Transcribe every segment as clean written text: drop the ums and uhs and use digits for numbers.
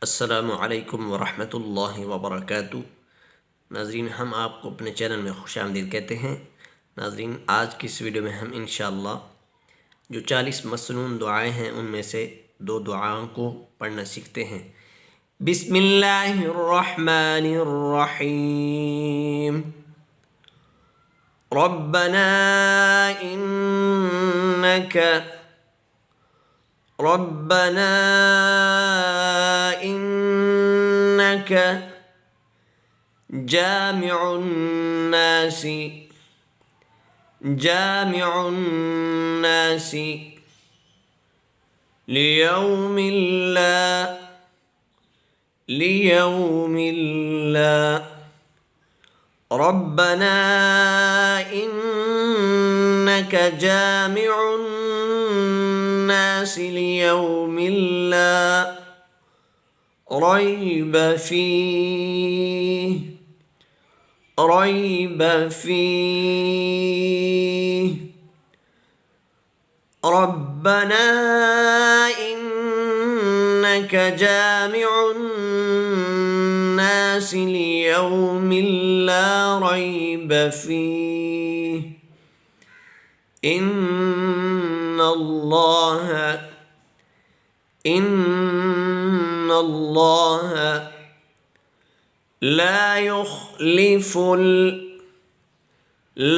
अस्सलामुअलैकुम वरहमतुल्लाहि वबरकातुहू। नाज़रीन, हम आपको अपने चैनल में खुशामदीद कहते हैं। नाज़रीन, आज की इस वीडियो में हम इंशाअल्लाह जो 40 मसनून दुआएं हैं उनमें से दो दुआओं को पढ़ना सीखते हैं। बिस्मिल्लाहिर्रहमानिर्रहीम। रब्बना इन्नका रब्बना इन्नका जामिउन नासी लियौमिन ला रब्बना इन्नका जामिउन नासी लियौमिन ला रैब फीह रब्बना इन्नका जामिउन नासी लियौमिन ला रैब फीह इन्नल्लाह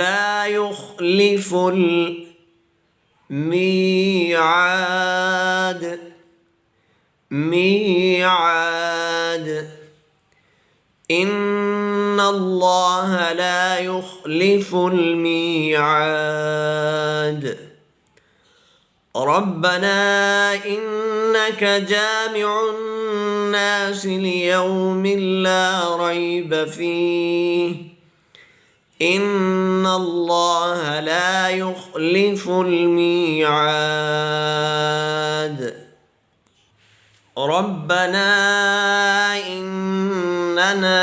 ला युखलिफुल मीआद इन्नल्लाह ला युखलिफुल मीआद रब्बना इन्नका जामिउन नासी लियौमिन ला रैब फीह इन्नल्लाह ला युखलिफुल मीआद रब्बना इन्नना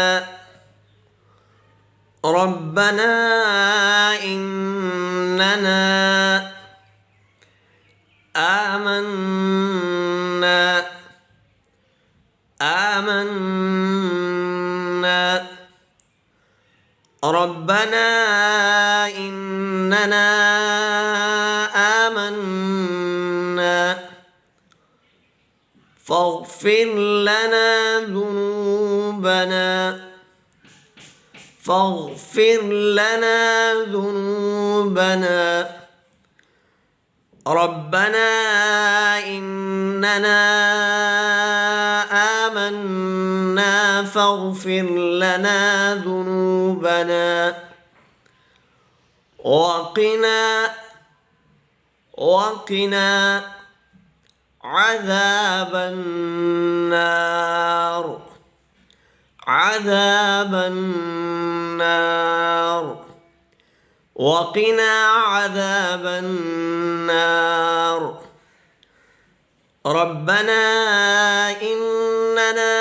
آمنا ربنا إننا آمنا فاغفر لنا ذنوبنا ربنا إننا آمنا فاغفر لنا ذنوبنا وقنا عذاب النار وقنا عذاب النار ربنا إننا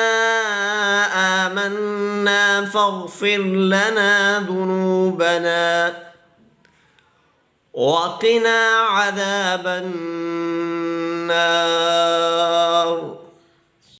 آمنا فاغفر لنا ذنوبنا وقنا عذاب النار